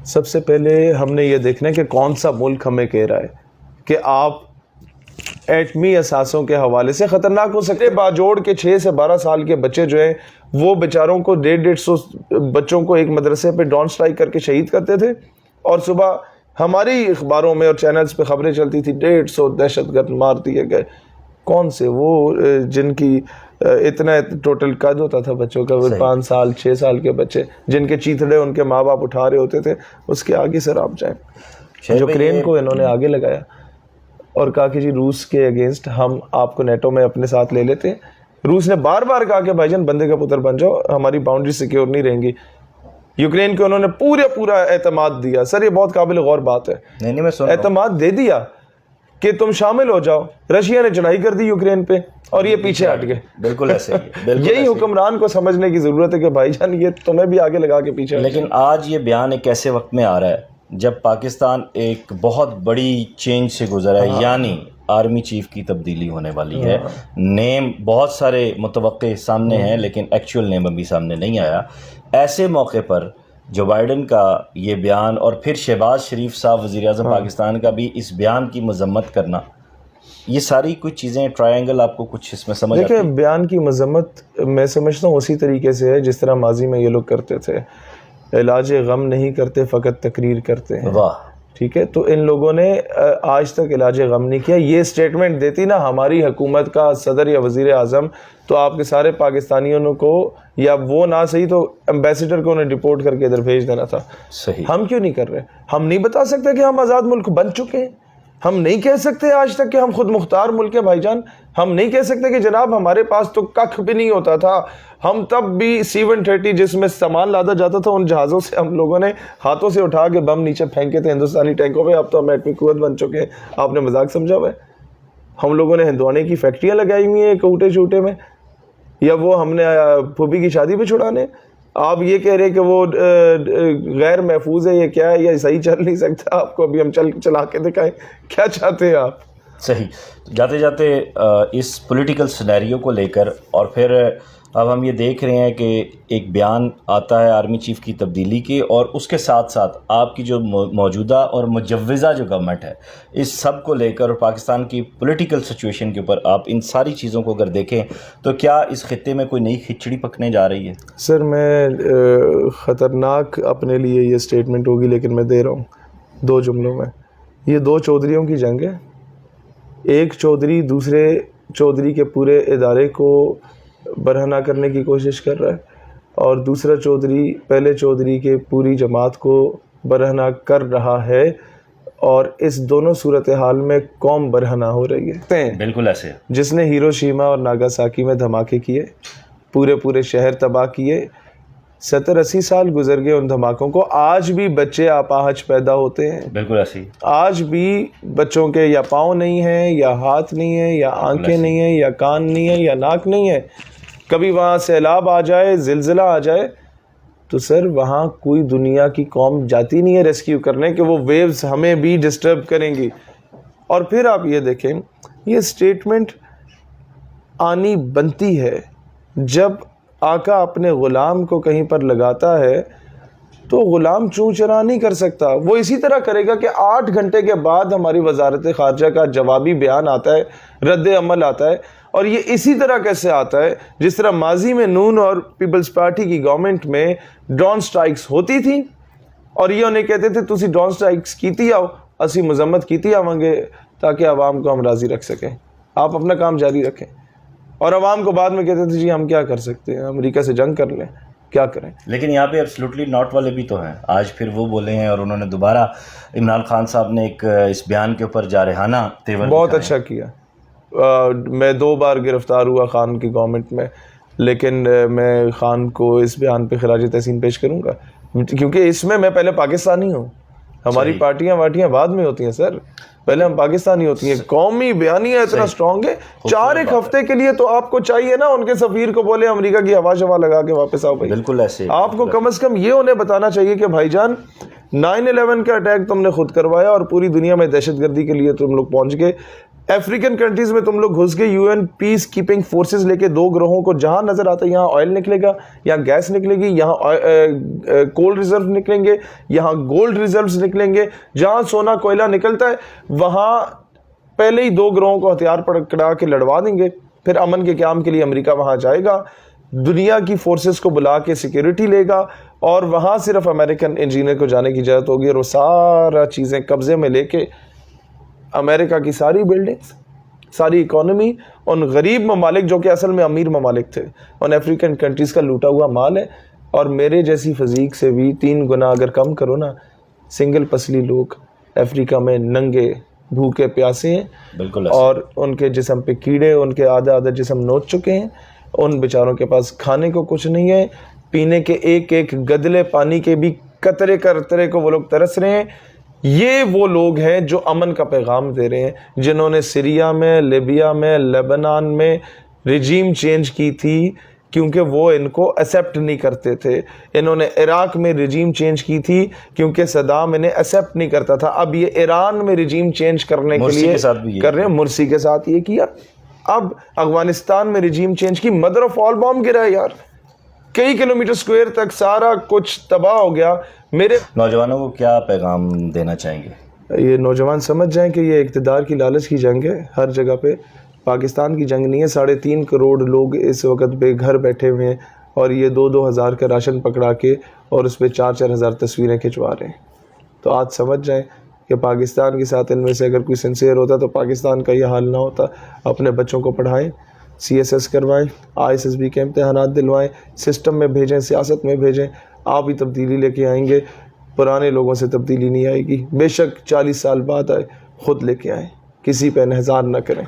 سب سے پہلے ہم نے یہ دیکھنا ہے کہ کون سا ملک ہمیں کہہ رہا ہے کہ آپ ایٹمی اثاثوں کے حوالے سے خطرناک ہو سکتے. باجوڑ کے 6 سے 12 سال کے بچے جو ہیں وہ بیچاروں کو 150 بچوں کو ایک مدرسے پہ ڈرون سٹرائک کر کے شہید کرتے تھے, اور صبح ہماری اخباروں میں اور چینلز پہ خبریں چلتی تھی 150 دہشت گرد مار دیے گئے. کون سے وہ جن کی اتنا ٹوٹل قد ہوتا تھا بچوں کا, 5 سال 6 سال کے بچے جن کے چیتڑے ان کے ماں باپ اٹھا رہے ہوتے تھے, اس کے آگے سر آپ جائیں. یوکرین کو انہوں نے آگے لگایا اور کہا کہ جی روس کے اگینسٹ ہم آپ کو نیٹو میں اپنے ساتھ لے لیتے ہیں. روس نے بار بار کہا کہ بھائی جان بندے کا پتر بن جاؤ, ہماری باؤنڈری سیکیور نہیں رہیں گی. یوکرین کو انہوں نے پورا اعتماد دیا. سر یہ بہت قابل غور بات ہے, اعتماد دے دیا کہ تم شامل ہو جاؤ. رشیا نے چڑھائی کر دی یوکرین پہ اور یہ پیچھے ہٹ گئے. بالکل ایسے یہی حکمران کو سمجھنے کی ضرورت ہے کہ بھائی جان یہ تمہیں بھی آگے لگا کے پیچھے. لیکن آج یہ بیان ایک ایسے وقت میں آ رہا ہے جب پاکستان ایک بہت بڑی چینج سے گزرا ہے, یعنی آرمی چیف کی تبدیلی ہونے والی ہے. نیم بہت سارے متوقع سامنے ہیں لیکن ایکچوئل نیم ابھی سامنے نہیں آیا. ایسے موقع پر جو بائیڈن کا یہ بیان اور پھر شہباز شریف صاحب وزیر اعظم پاکستان کا بھی اس بیان کی مذمت کرنا, یہ ساری کچھ چیزیں ٹرائنگل آپ کو کچھ اس میں سمجھ آتی ہے؟ دیکھیں بیان کی مذمت میں سمجھتا ہوں اسی طریقے سے ہے جس طرح ماضی میں یہ لوگ کرتے تھے. علاج غم نہیں کرتے فقط تقریر کرتے ہیں. واہ, ٹھیک ہے, تو ان لوگوں نے آج تک علاج غم نہیں کیا. یہ سٹیٹمنٹ دیتی نا ہماری حکومت کا صدر یا وزیر اعظم, تو آپ کے سارے پاکستانیوں کو, یا وہ نہ صحیح تو ایمبیسیڈر کو انہیں ڈپورٹ کر کے ادھر بھیج دینا تھا. صحیح. ہم کیوں نہیں کر رہے؟ ہم نہیں بتا سکتے کہ ہم آزاد ملک بن چکے ہیں؟ ہم نہیں کہہ سکتے آج تک کہ ہم خود مختار ملک ہیں بھائی جان؟ ہم نہیں کہہ سکتے کہ جناب ہمارے پاس تو ککھ بھی نہیں ہوتا تھا, ہم تب بھی C-130 جس میں سامان لادا جاتا تھا ان جہازوں سے ہم لوگوں نے ہاتھوں سے اٹھا کے بم نیچے پھینکے تھے ہندوستانی ٹینکوں پہ. اب تو ہم ایٹمی قوت بن چکے ہیں, آپ نے مذاق سمجھا ہوا ہے؟ ہم لوگوں نے ہندوانے کی فیکٹریاں لگائی ہوئی ہیں کوٹے چوٹے میں, یا وہ ہم نے پھوپھی کی شادی پہ چھڑانے. آپ یہ کہہ رہے کہ وہ غیر محفوظ ہے, یہ کیا ہے, یہ صحیح چل نہیں سکتا, آپ کو ابھی ہم چلا کے دکھائیں, کیا چاہتے ہیں آپ؟ صحیح. جاتے جاتے اس پولیٹیکل سینیریو کو لے کر, اور پھر اب ہم یہ دیکھ رہے ہیں کہ ایک بیان آتا ہے آرمی چیف کی تبدیلی کے, اور اس کے ساتھ ساتھ آپ کی جو موجودہ اور مجوزہ جو گورنمنٹ ہے اس سب کو لے کر, اور پاکستان کی پولیٹیکل سچویشن کے اوپر آپ ان ساری چیزوں کو اگر دیکھیں تو کیا اس خطے میں کوئی نئی کھچڑی پکنے جا رہی ہے؟ سر میں خطرناک اپنے لیے یہ سٹیٹمنٹ ہوگی لیکن میں دے رہا ہوں 2 جملوں میں. یہ 2 چودھریوں کی جنگ ہے. ایک چودھری دوسرے چودھری کے پورے ادارے کو برہنہ کرنے کی کوشش کر رہا ہے, اور دوسرا چودھری پہلے چودھری کے پوری جماعت کو برہنہ کر رہا ہے, اور اس دونوں صورتحال میں قوم برہنہ ہو رہی ہے. بالکل ایسے جس نے ہیروشیما اور ناگاساکی میں دھماکے کیے, پورے شہر تباہ کیے, 70-80 سال گزر گئے ان دھماکوں کو, آج بھی بچے آپاہج پیدا ہوتے ہیں. بالکل ایسے آج بھی بچوں کے یا پاؤں نہیں ہیں, یا ہاتھ نہیں ہیں, یا آنکھیں نہیں ہیں, یا کان نہیں ہیں, یا ناک نہیں ہے. کبھی وہاں سیلاب آ جائے, زلزلہ آ جائے, تو سر وہاں کوئی دنیا کی قوم جاتی نہیں ہے ریسکیو کرنے کہ وہ ویوز ہمیں بھی ڈسٹرب کریں گی. اور پھر آپ یہ دیکھیں, یہ سٹیٹمنٹ آنی بنتی ہے جب آقا اپنے غلام کو کہیں پر لگاتا ہے تو غلام چوں چرا نہیں کر سکتا. وہ اسی طرح کرے گا کہ 8 گھنٹے کے بعد ہماری وزارت خارجہ کا جوابی بیان آتا ہے, رد عمل آتا ہے, اور یہ اسی طرح کیسے آتا ہے جس طرح ماضی میں نون اور پیپلز پارٹی کی گورنمنٹ میں ڈرون سٹرائکس ہوتی تھی, اور یہ انہیں کہتے تھے تسی ڈرون سٹرائکس کیتی آؤ, اسی مذمت کیتی آواں گے تاکہ عوام کو ہم راضی رکھ سکیں, آپ اپنا کام جاری رکھیں. اور عوام کو بعد میں کہتے تھے جی ہم کیا کر سکتے ہیں, امریکہ سے جنگ کر لیں, کیا کریں. لیکن یہاں پہ ایبسلیوٹلی ناٹ والے بھی تو ہیں. آج پھر وہ بولے ہیں, اور انہوں نے دوبارہ عمران خان صاحب نے ایک اس بیان کے اوپر جارحانہ تیور بہت اچھا کیا. میں 2 بار گرفتار ہوا خان کی گورنمنٹ میں, لیکن میں خان کو اس بیان پہ خراج تحسین پیش کروں گا, کیونکہ اس میں پہلے پاکستانی ہوں. ہماری پارٹیاں واٹیاں بعد میں ہوتی ہیں سر, پہلے ہم پاکستانی ہوتی ہیں. قومی بیانیہ اتنا سٹرونگ ہے, 4 ہفتے کے لیے تو آپ کو چاہیے نا ان کے سفیر کو بولے امریکہ کی ہوا شوا لگا کے واپس آؤ بھائی. بالکل ایسے آپ کو کم از کم یہ انہیں بتانا چاہیے کہ بھائی جان 9/11 کا اٹیک تم نے خود کروایا, اور پوری دنیا میں دہشت گردی کے لیے تم لوگ پہنچ گئے. افریقن کنٹریز میں تم لوگ گھس گئے UN پیس کیپنگ فورسز لے کے 2 گروہوں کو جہاں نظر آتا ہے یہاں آئل نکلے گا، یہاں گیس نکلے گی، یہاں کول ریزرو نکلیں گے، یہاں گولڈ ریزروز نکلیں گے، جہاں سونا کوئلہ نکلتا ہے وہاں پہلے ہی 2 گروہوں کو ہتھیار پکڑا کے لڑوا دیں گے. پھر امن کے قیام کے لیے امریکہ وہاں جائے گا، دنیا کی فورسز کو بلا کے سیکیورٹی لے گا، اور وہاں صرف امریکن انجینئر کو جانے کی اجازت ہوگی، اور وہ سارا چیزیں قبضے میں لے کے امریکہ کی ساری بلڈنگز، ساری اکانومی ان غریب ممالک جو کہ اصل میں امیر ممالک تھے، ان افریقن کنٹریز کا لوٹا ہوا مال ہے. اور میرے جیسی فزیک سے بھی 3 گنا اگر کم کرو نا، سنگل پسلی لوگ افریقہ میں ننگے بھوکے پیاسے ہیں، بالکل، اور ان کے جسم پہ کیڑے ان کے آدھا جسم نوچ چکے ہیں. ان بیچاروں کے پاس کھانے کو کچھ نہیں ہے، پینے کے ایک گدلے پانی کے بھی قطرے قطرے کو وہ لوگ ترس رہے ہیں. یہ وہ لوگ ہیں جو امن کا پیغام دے رہے ہیں، جنہوں نے سیریا میں، لیبیا میں، لیبنان میں رجیم چینج کی تھی کیونکہ وہ ان کو ایکسیپٹ نہیں کرتے تھے. انہوں نے عراق میں رجیم چینج کی تھی کیونکہ صدام انہیں ایکسیپٹ نہیں کرتا تھا. اب یہ ایران میں رجیم چینج کرنے کے لیے کر رہے ہیں، مرسی کے ساتھ یہ کیا. اب افغانستان میں رجیم چینج کی، مدر آف آل بام گرا ہے یار، کئی کلومیٹر اسکوائر تک سارا کچھ تباہ ہو گیا. میرے نوجوانوں کو کیا پیغام دینا چاہیں گے؟ یہ نوجوان سمجھ جائیں کہ یہ اقتدار کی لالچ کی جنگ ہے ہر جگہ پہ، پاکستان کی جنگ نہیں ہے. 3.5 کروڑ لوگ اس وقت بے گھر بیٹھے ہوئے ہیں، اور یہ 2-2 ہزار کا راشن پکڑا کے اور اس پہ 4-4 ہزار تصویریں کھنچوا رہے ہیں. تو آج سمجھ جائیں کہ پاکستان کے ساتھ ان میں سے اگر کوئی سنسیئر ہوتا تو پاکستان کا یہ حال نہ ہوتا. اپنے بچوں کو پڑھائیں، CSS کروائیں، ISSB کے امتحانات دلوائیں، سسٹم میں بھیجیں، سیاست میں بھیجیں. آپ ہی تبدیلی لے کے آئیں گے، پرانے لوگوں سے تبدیلی نہیں آئے گی. بے شک 40 سال بعد آئے، خود لے کے آئیں، کسی پہ انحصار نہ کریں.